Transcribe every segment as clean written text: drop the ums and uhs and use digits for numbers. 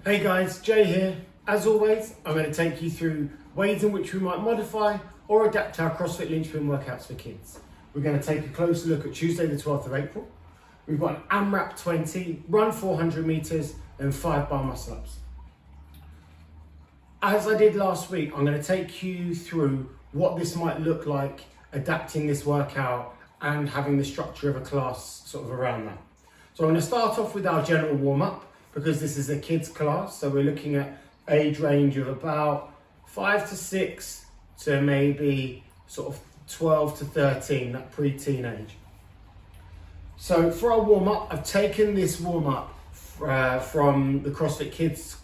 Hey guys, Jay here. As always, I'm going to take you through ways in which we might modify or adapt our CrossFit linchpin workouts for kids. We're going to take a closer look at Tuesday the 12th of April. We've got an AMRAP 20, run 400 meters and 5 bar muscle ups. As I did last week, I'm going to take you through what this might look like adapting this workout and having the structure of a class sort of around that. So I'm going to start off with our general warm-up because this is a kids class. So we're looking at age range of about 5 to 6 to maybe sort of 12 to 13, that pre-teen age. So for our warm-up, I've taken this warm-up from the CrossFit Kids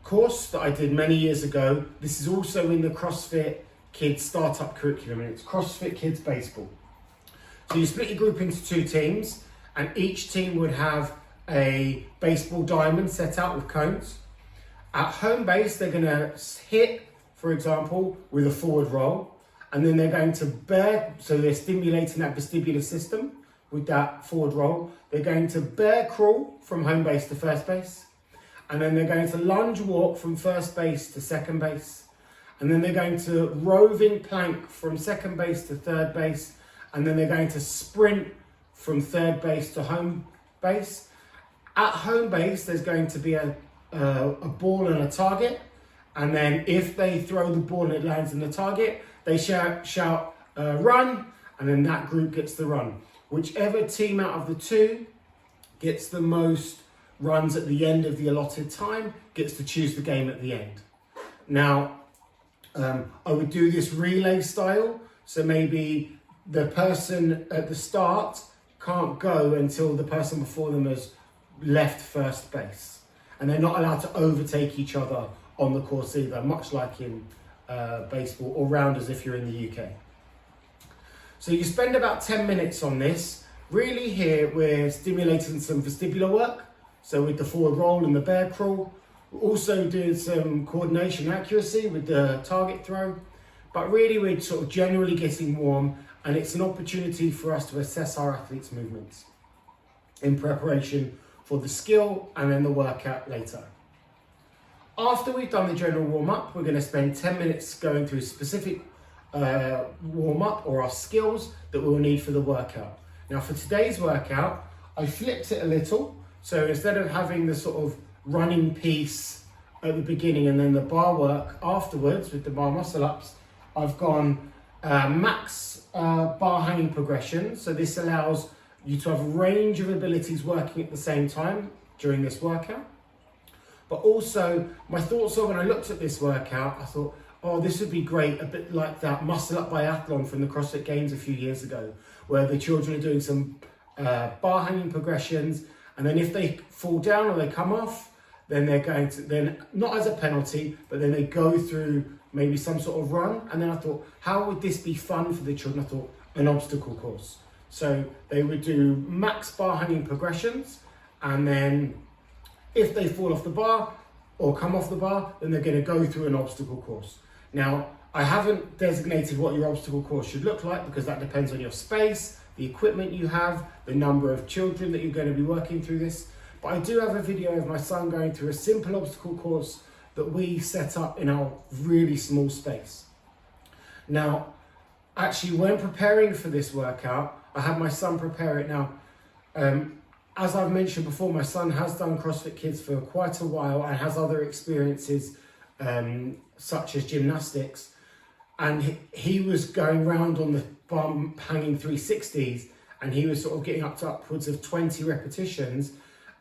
course that I did many years ago. This is also in the CrossFit Kids startup curriculum, and it's CrossFit Kids Baseball. So you split your group into 2 teams, and each team would have a baseball diamond set out with cones. At home base, they're going to hit, for example, with a forward roll, and then they're going to bear, so they're stimulating that vestibular system with that forward roll. They're going to bear crawl from home base to first base, and then they're going to lunge walk from first base to second base, and then they're going to roving plank from second base to third base, and then they're going to sprint from third base to home base. At home base, there's going to be a ball and a target, and then if they throw the ball and it lands in the target, they shout run, and then that group gets the run. Whichever team out of the 2 gets the most runs at the end of the allotted time gets to choose the game at the end. Now, I would do this relay style, so maybe the person at the start can't go until the person before them has left first base, and they're not allowed to overtake each other on the course either, much like in baseball or rounders if you're in the UK. So you spend about 10 minutes on this. Really here we're stimulating some vestibular work, so with the forward roll and the bear crawl. We're also doing some coordination accuracy with the target throw, but really we're sort of generally getting warm, and it's an opportunity for us to assess our athletes' movements in preparation for the skill and then the workout later. After we've done the general warm-up, we're going to spend 10 minutes going through specific warm-up or our skills that we'll need for the workout. Now for today's workout, I flipped it a little. So instead of having the sort of running piece at the beginning and then the bar work afterwards with the bar muscle ups, I've gone max bar hanging progression. So this allows you to have a range of abilities working at the same time during this workout. But also my thoughts are when I looked at this workout, I thought, oh, this would be great, a bit like that muscle up biathlon from the CrossFit Games a few years ago, where the children are doing some bar hanging progressions, and then if they fall down or they come off, then they're going to, then not as a penalty, but then they go through maybe some sort of run. And then I thought, how would this be fun for the children? I thought, an obstacle course. So they would do max bar hanging progressions, and then if they fall off the bar or come off the bar, then they're going to go through an obstacle course. Now, I haven't designated what your obstacle course should look like because that depends on your space, the equipment you have, the number of children that you're going to be working through this. But I do have a video of my son going through a simple obstacle course that we set up in our really small space. Now, actually, when preparing for this workout, I had my son prepare it. Now, as I've mentioned before, my son has done CrossFit Kids for quite a while and has other experiences such as gymnastics. And he was going round on the bar hanging 360s, and he was sort of getting up to upwards of 20 repetitions.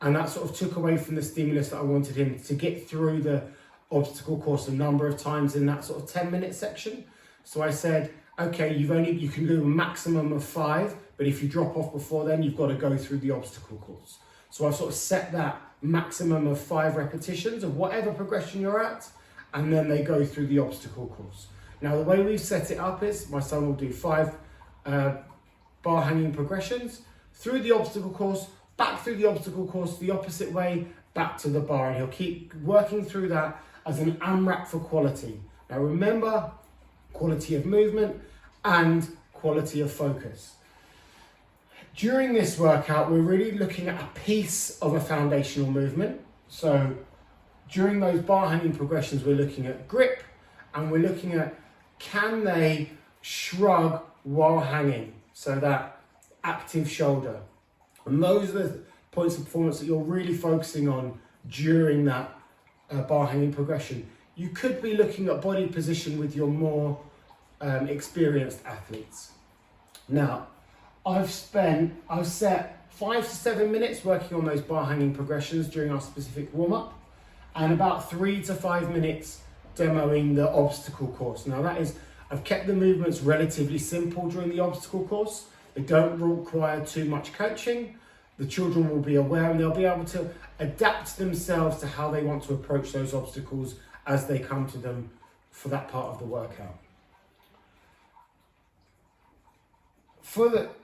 And that sort of took away from the stimulus that I wanted him to get through the obstacle course a number of times in that sort of 10-minute section. So I said, okay, you can do a maximum of 5, but if you drop off before then, you've got to go through the obstacle course. So I've sort of set that maximum of 5 repetitions of whatever progression you're at, and then they go through the obstacle course. Now, the way we've set it up is my son will do 5 bar hanging progressions through the obstacle course, back through the obstacle course, the opposite way, back to the bar, and he'll keep working through that as an AMRAP for quality. Now remember, quality of movement and quality of focus. During this workout, we're really looking at a piece of a foundational movement. So during those bar hanging progressions, we're looking at grip, and we're looking at, can they shrug while hanging? So that active shoulder. And those are the points of performance that you're really focusing on during that bar hanging progression. You could be looking at body position with your more experienced athletes. Now, I've set 5 to 7 minutes working on those bar hanging progressions during our specific warm up, and about 3 to 5 minutes demoing the obstacle course. Now I've kept the movements relatively simple during the obstacle course. They don't require too much coaching. The children will be aware and they'll be able to adapt themselves to how they want to approach those obstacles as they come to them for that part of the workout.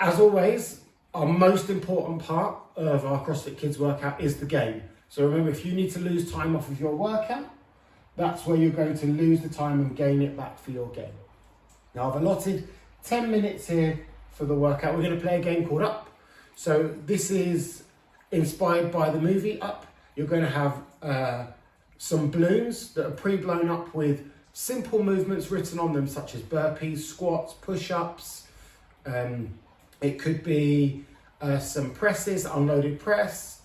As always, our most important part of our CrossFit Kids workout is the game. So remember, if you need to lose time off of your workout, that's where you're going to lose the time and gain it back for your game. Now I've allotted 10 minutes here for the workout. We're going to play a game called Up. So this is inspired by the movie Up. You're going to have some balloons that are pre-blown up with simple movements written on them, such as burpees, squats, push-ups. It could be some presses, unloaded press.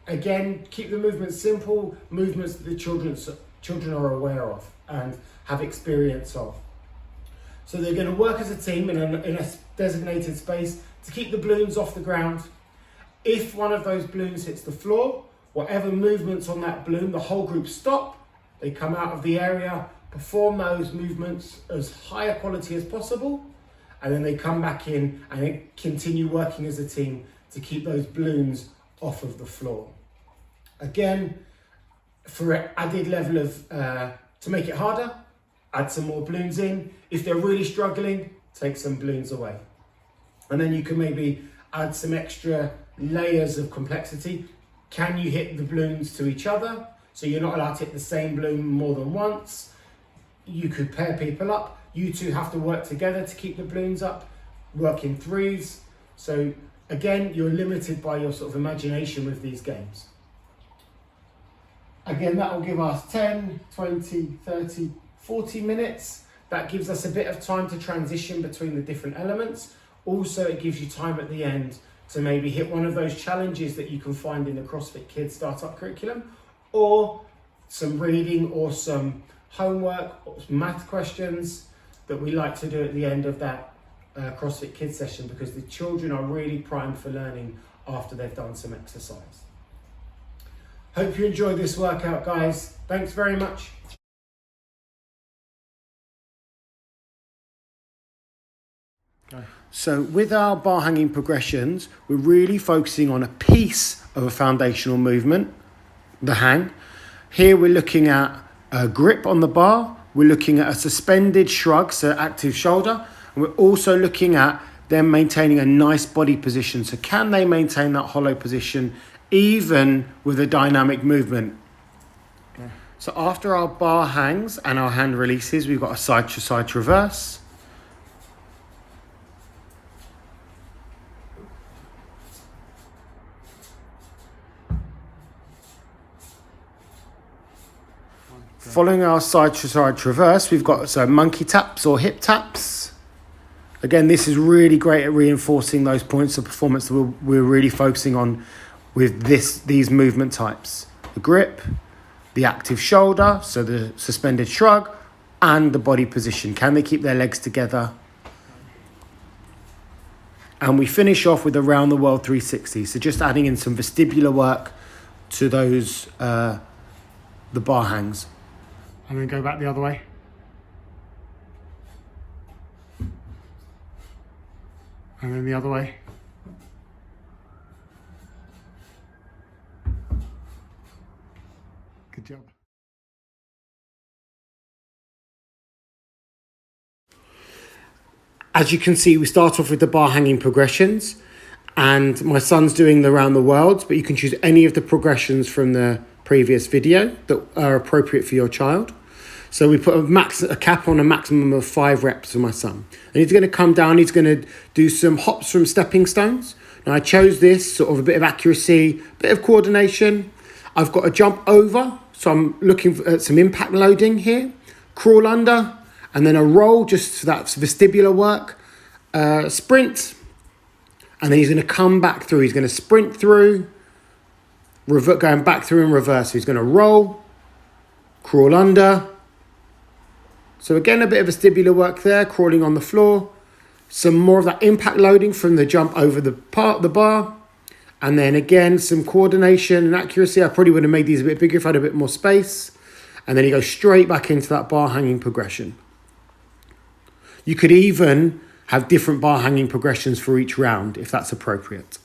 Again, keep the movements simple, movements that the children are aware of and have experience of. So they're going to work as a team in a designated space to keep the balloons off the ground. If one of those balloons hits the floor, whatever movements on that balloon, the whole group stop. They come out of the area, perform those movements as high a quality as possible, and then they come back in and they continue working as a team to keep those balloons off of the floor. Again, for an added level of, to make it harder, add some more balloons in. If they're really struggling, take some balloons away. And then you can maybe add some extra layers of complexity. Can you hit the balloons to each other? So you're not allowed to hit the same balloon more than once. You could pair people up. You two have to work together to keep the balloons up, work in threes. So again, you're limited by your sort of imagination with these games. Again, that will give us 10, 20, 30, 40 minutes. That gives us a bit of time to transition between the different elements. Also, it gives you time at the end to maybe hit one of those challenges that you can find in the CrossFit Kids Startup curriculum, or some reading or some homework or some math questions that we like to do at the end of that CrossFit Kids session, because the children are really primed for learning after they've done some exercise. Hope you enjoyed this workout, guys. Thanks very much. So with our bar hanging progressions, we're really focusing on a piece of a foundational movement, the hang. Here we're looking at a grip on the bar. We're looking at a suspended shrug, so active shoulder. And we're also looking at them maintaining a nice body position. So can they maintain that hollow position even with a dynamic movement? Okay. So after our bar hangs and our hand releases, we've got a side-to-side reverse. Following our side-to-side traverse, we've got some monkey taps or hip taps. Again, this is really great at reinforcing those points of performance that we're really focusing on with these movement types. The grip, the active shoulder, so the suspended shrug, and the body position. Can they keep their legs together? And we finish off with a round the world 360. So just adding in some vestibular work to those, the bar hangs. And then go back the other way. And then the other way. Good job. As you can see, we start off with the bar hanging progressions, and my son's doing the round the world, but you can choose any of the progressions from the previous video that are appropriate for your child. So we put a cap on a maximum of 5 reps for my son. And he's going to come down, he's going to do some hops from stepping stones. Now I chose this, sort of a bit of accuracy, bit of coordination. I've got a jump over, so I'm looking at some impact loading here. Crawl under, and then a roll just for that vestibular work. Sprint, and then he's going to come back through. He's going to sprint through, going back through in reverse. So he's going to roll, crawl under. So again, a bit of vestibular work there, crawling on the floor. Some more of that impact loading from the jump over the bar. And then again, some coordination and accuracy. I probably would have made these a bit bigger if I had a bit more space. And then he goes straight back into that bar hanging progression. You could even have different bar hanging progressions for each round if that's appropriate.